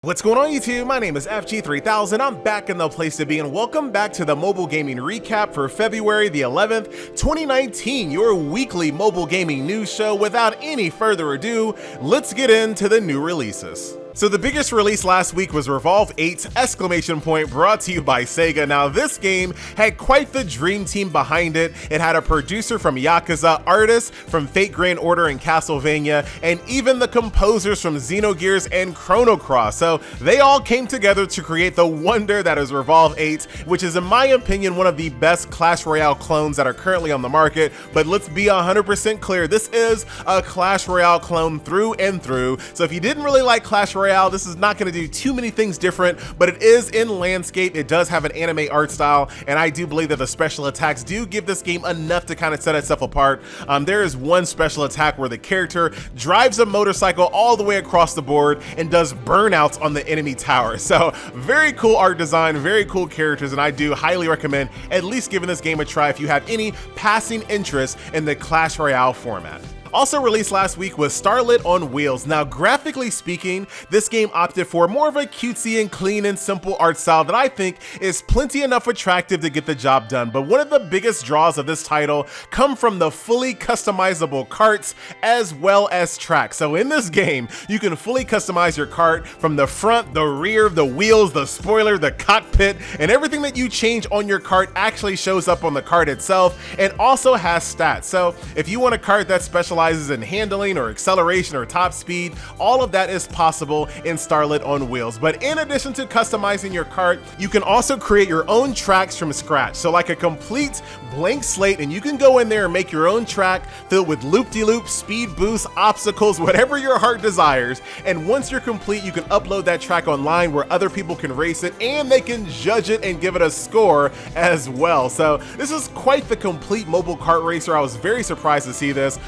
What's going on YouTube? My name is FG3000. I'm back in the place to be and welcome back to the mobile gaming recap for February the 11th, 2019, your weekly mobile gaming news show. Without any further ado, let's get into the new releases. So the biggest release last week was Revolve8 ! Brought to you by Sega. Now this game had quite the dream team behind it. It had a producer from Yakuza, artists from Fate Grand Order and Castlevania, and even the composers from Xenogears and Chrono Cross. So they all came together to create the wonder that is Revolve8, which is in my opinion one of the best Clash Royale clones that are currently on the market. But let's be 100% clear, this is a Clash Royale clone through and through. So if you didn't really like Clash Royale, this is not going to do too many things different, but it is in landscape. It does have an anime art style, and I do believe that the special attacks do give this game enough to kind of set itself apart. There is one special attack where the character drives a motorcycle all the way across the board and does burnouts on the enemy tower. So very cool art design, very cool characters, and I do highly recommend at least giving this game a try if you have any passing interest in the Clash Royale format. Also released last week was Starlet On Wheels. Now, graphically speaking, this game opted for more of a cutesy and clean and simple art style that I think is plenty enough attractive to get the job done. But one of the biggest draws of this title come from the fully customizable carts as well as tracks. So in this game, you can fully customize your cart from the front, the rear, the wheels, the spoiler, the cockpit, and everything that you change on your cart actually shows up on the cart itself and also has stats. So if you want a cart that specializes in handling or acceleration or top speed, all of that is possible in Starlet On Wheels. But in addition to customizing your cart, you can also create your own tracks from scratch. So like a complete blank slate, and you can go in there and make your own track filled with loop-de-loops, speed boosts, obstacles, whatever your heart desires. And once you're complete, you can upload that track online where other people can race it and they can judge it and give it a score as well. So this is quite the complete mobile kart racer. I was very surprised to see this.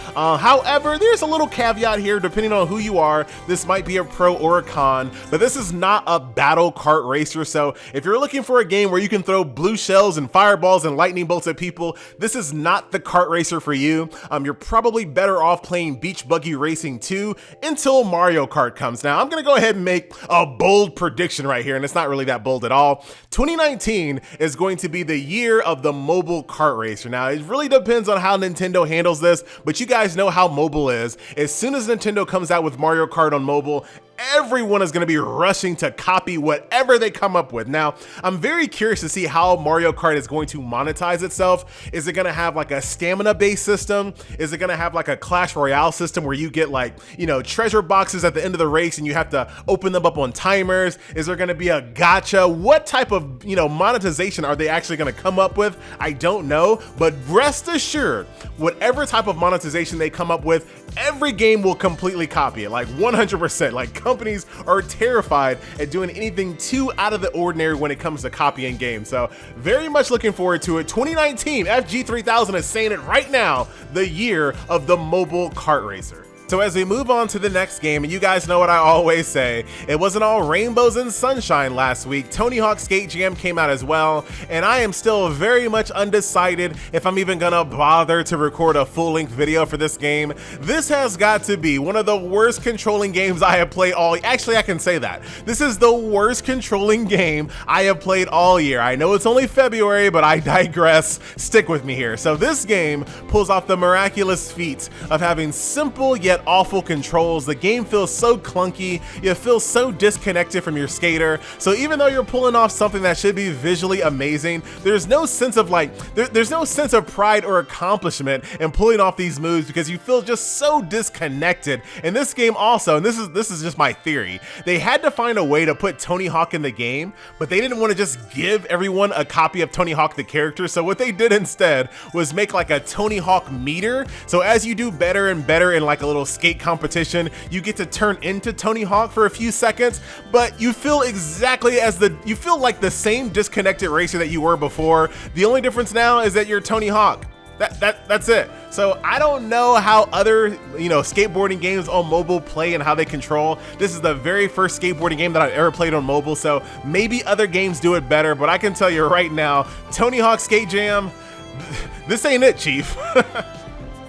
However, there's a little caveat here. Depending on who you are, this might be a pro or a con, but this is not a battle kart racer. So if you're looking for a game where you can throw blue shells and fireballs and lightning bolts at people, this is not the kart racer for you. You're probably better off playing Beach Buggy Racing 2 until Mario Kart comes. Now, I'm gonna go ahead and make a bold prediction right here, and it's not really that bold at all. 2019 is going to be the year of the mobile kart racer. Now, it really depends on how Nintendo handles this, but you guys know how mobile is. As soon as Nintendo comes out with Mario Kart on mobile, everyone is going to be rushing to copy whatever they come up with. Now, I'm very curious to see how Mario Kart is going to monetize itself. Is it going to have like a stamina-based system? Is it going to have like a Clash Royale system where you get like, treasure boxes at the end of the race and you have to open them up on timers? Is there going to be a gacha? What type of, monetization are they actually going to come up with? I don't know, but rest assured, whatever type of monetization they come up with, every game will completely copy it, like 100%. Like, companies are terrified at doing anything too out of the ordinary when it comes to copying games. So very much looking forward to it. 2019, FG3000 is saying it right now, the year of the mobile kart racer. So as we move on to the next game, and you guys know what I always say, it wasn't all rainbows and sunshine last week. Tony Hawk Skate Jam came out as well, and I am still very much undecided if I'm even gonna bother to record a full-length video for this game. This has got to be one of the worst controlling games I have played all year. Actually, I can say that. This is the worst controlling game I have played all year. I know it's only February, but I digress. Stick with me here. So this game pulls off the miraculous feat of having simple yet awful controls. The game feels so clunky, you feel so disconnected from your skater. So even though you're pulling off something that should be visually amazing, there's no sense of there's no sense of pride or accomplishment in pulling off these moves because you feel just so disconnected. In this game also, and this is just my theory, they had to find a way to put Tony Hawk in the game, but they didn't want to just give everyone a copy of Tony Hawk the character. So what they did instead was make like a Tony Hawk meter. So as you do better and better in like a little skate competition, you get to turn into Tony Hawk for a few seconds, but you feel like the same disconnected racer that you were before. The only difference now is that you're Tony Hawk. That's it. So I don't know how other, skateboarding games on mobile play and how they control. This is the very first skateboarding game that I've ever played on mobile, so maybe other games do it better, but I can tell you right now, Tony Hawk Skate Jam, this ain't it, Chief.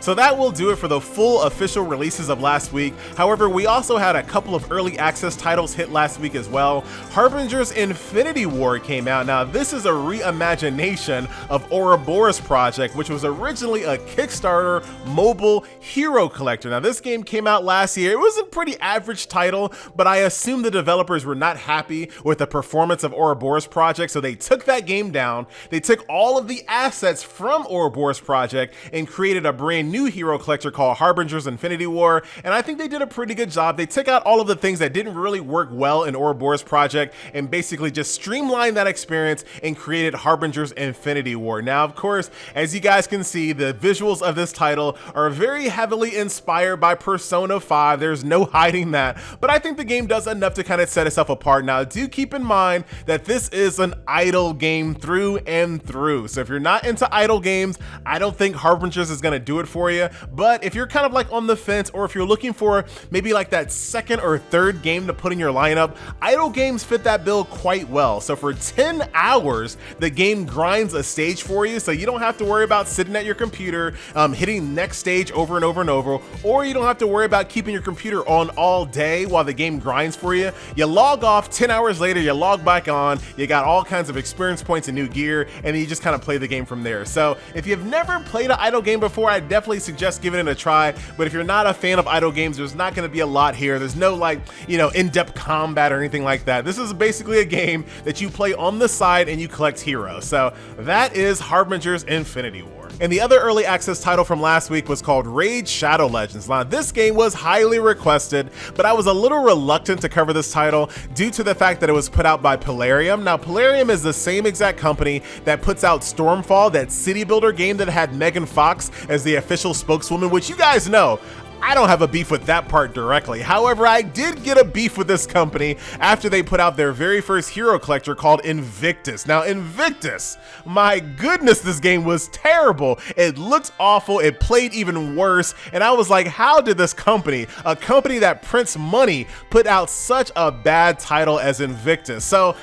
So that will do it for the full official releases of last week. However, we also had a couple of early access titles hit last week as well. Harbingers Infinity War came out. Now, this is a reimagination of Ouroboros Project, which was originally a Kickstarter mobile hero collector. Now, this game came out last year. It was a pretty average title, but I assume the developers were not happy with the performance of Ouroboros Project, so they took that game down. They took all of the assets from Ouroboros Project and created a brand new hero collector called Harbingers Infinity War, and I think they did a pretty good job. They took out all of the things that didn't really work well in Ouroboros Project and basically just streamlined that experience and created Harbingers Infinity War. Now, of course, as you guys can see, the visuals of this title are very heavily inspired by Persona 5. There's no hiding that, but I think the game does enough to kind of set itself apart. Now, do keep in mind that this is an idle game through and through, so if you're not into idle games, I don't think Harbingers is going to do it for you. But if you're kind of like on the fence, or if you're looking for maybe like that second or third game to put in your lineup, idle games fit that bill quite well. So for 10 hours, the game grinds a stage for you, so you don't have to worry about sitting at your computer, hitting next stage over and over and over, or you don't have to worry about keeping your computer on all day while the game grinds for you. You log off, 10 hours later, you log back on, you got all kinds of experience points and new gear, and then you just kind of play the game from there. So if you've never played an idle game before, I definitely suggest giving it a try. But if you're not a fan of idle games, there's not going to be a lot here. There's no like, in-depth combat or anything like that. This is basically a game that you play on the side and you collect heroes. So that is Harbingers Infinity War. And the other early access title from last week was called Raid Shadow Legends. Now, this game was highly requested, but I was a little reluctant to cover this title due to the fact that it was put out by Plarium. Now, Plarium is the same exact company that puts out Stormfall, that city builder game that had Megan Fox as the official spokeswoman, which you guys know, I don't have a beef with that part directly. However, I did get a beef with this company after they put out their very first hero collector called Invictus. Now, Invictus, my goodness, this game was terrible. It looked awful, it played even worse, and I was like, how did this company, a company that prints money, put out such a bad title as Invictus? So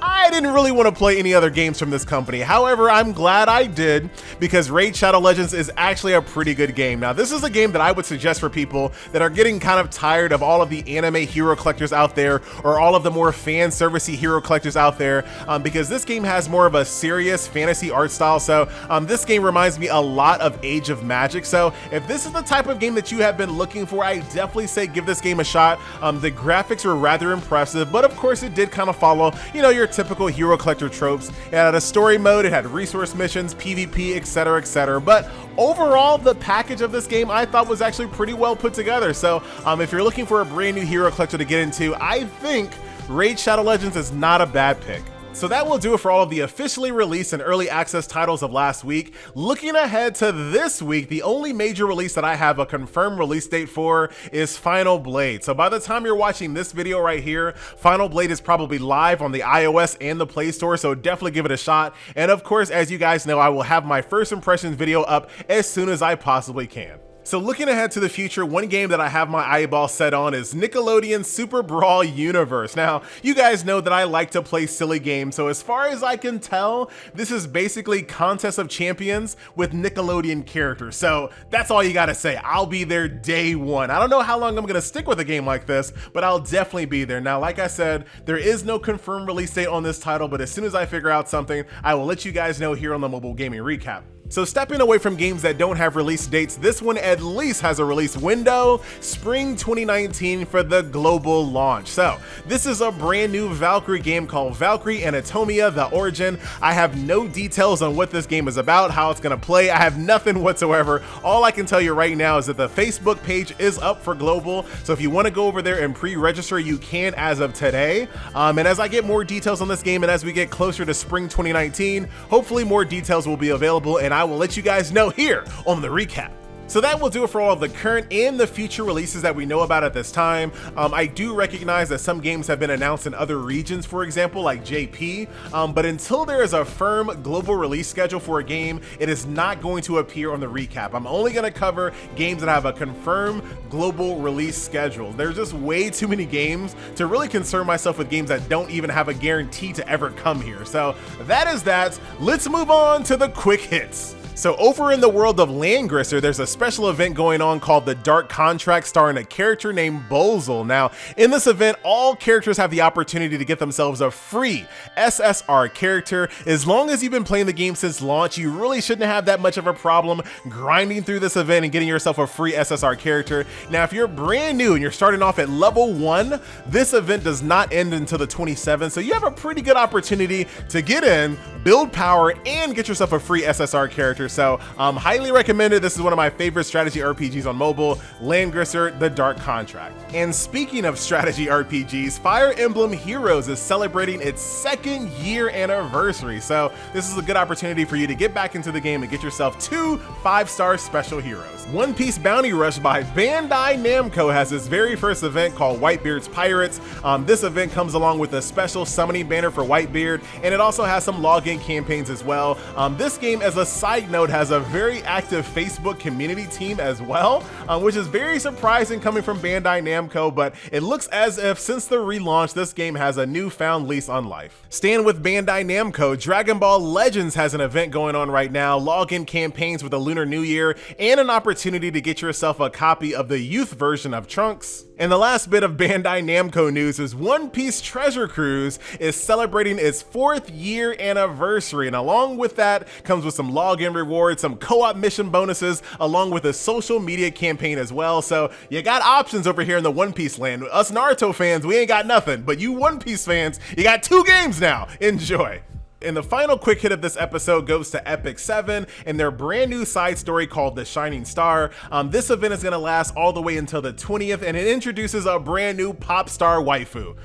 I didn't really want to play any other games from this company. However, I'm glad I did, because Raid Shadow Legends is actually a pretty good game. Now, this is a game that I would suggest for people that are getting kind of tired of all of the anime hero collectors out there, or all of the more fan servicey hero collectors out there, because this game has more of a serious fantasy art style. So this game reminds me a lot of Age of Magic. So if this is the type of game that you have been looking for, I definitely say give this game a shot. The graphics were rather impressive, but of course it did kind of follow, your typical hero collector tropes. It had a story mode, it had resource missions, PvP, etc, etc. But overall, the package of this game I thought was actually pretty well put together. So if you're looking for a brand new hero collector to get into, I think Raid Shadow Legends is not a bad pick. So that will do it for all of the officially released and early access titles of last week. Looking ahead to this week, the only major release that I have a confirmed release date for is Final Blade. So by the time you're watching this video right here, Final Blade is probably live on the iOS and the Play Store, so definitely give it a shot. And of course, as you guys know, I will have my first impressions video up as soon as I possibly can. So looking ahead to the future, one game that I have my eyeball set on is Nickelodeon Super Brawl Universe. Now, you guys know that I like to play silly games, so as far as I can tell, this is basically Contest of Champions with Nickelodeon characters. So that's all you gotta say. I'll be there day one. I don't know how long I'm gonna stick with a game like this, but I'll definitely be there. Now, like I said, there is no confirmed release date on this title, but as soon as I figure out something, I will let you guys know here on the Mobile Gaming Recap. So stepping away from games that don't have release dates, this one at least has a release window, spring 2019 for the global launch. So this is a brand new Valkyrie game called Valkyrie Anatomia, The Origin. I have no details on what this game is about, how it's gonna play. I have nothing whatsoever. All I can tell you right now is that the Facebook page is up for global. So if you wanna go over there and pre-register, you can as of today. And as I get more details on this game and as we get closer to spring 2019, hopefully more details will be available, and I will let you guys know here on the recap. So that will do it for all of the current and the future releases that we know about at this time. I do recognize that some games have been announced in other regions, for example, like JP, but until there is a firm global release schedule for a game, it is not going to appear on the recap. I'm only going to cover games that have a confirmed global release schedule. There's just way too many games to really concern myself with games that don't even have a guarantee to ever come here. So that is that. Let's move on to the quick hits. So over in the world of Grocer, there's a special event going on called the Dark Contract starring a character named Bozel. Now, in this event, all characters have the opportunity to get themselves a free SSR character. As long as you've been playing the game since launch, you really shouldn't have that much of a problem grinding through this event and getting yourself a free SSR character. Now, if you're brand new and you're starting off at level 1, this event does not end until the 27th, so you have a pretty good opportunity to get in, build power, and get yourself a free SSR character. So highly recommended. This is one of my favorite strategy RPGs on mobile, Grocer, the Dark Contract. And speaking of strategy RPGs, Fire Emblem Heroes is celebrating its 2nd year anniversary. So this is a good opportunity for you to get back into the game and get yourself 2 5-star special heroes. One Piece Bounty Rush by Bandai Namco has its very first event called Whitebeard's Pirates. This event comes along with a special summoning banner for Whitebeard, and it also has some login campaigns as well. This game, as a side note, has a very active Facebook community team as well, which is very surprising coming from Bandai Namco, but it looks as if since the relaunch, this game has a newfound lease on life. Staying with Bandai Namco, Dragon Ball Legends has an event going on right now, login campaigns with the Lunar New Year, and an opportunity to get yourself a copy of the youth version of Trunks. And the last bit of Bandai Namco news is One Piece Treasure Cruise is celebrating its 4th year anniversary, and along with that comes with some login rewards, some co-op mission bonuses, along with a social media campaign as well. So you got options over here in the One Piece land. Us Naruto fans, we ain't got nothing, but you One Piece fans, you got 2 games now. Enjoy. And the final quick hit of this episode goes to Epic 7 and their brand new side story called The Shining Star. This event is going to last all the way until the 20th, and it introduces a brand new pop star waifu.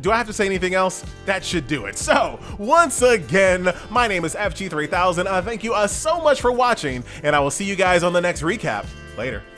Do I have to say anything else? That should do it. So once again, my name is FG3000. Thank you so much for watching, and I will see you guys on the next recap. Later.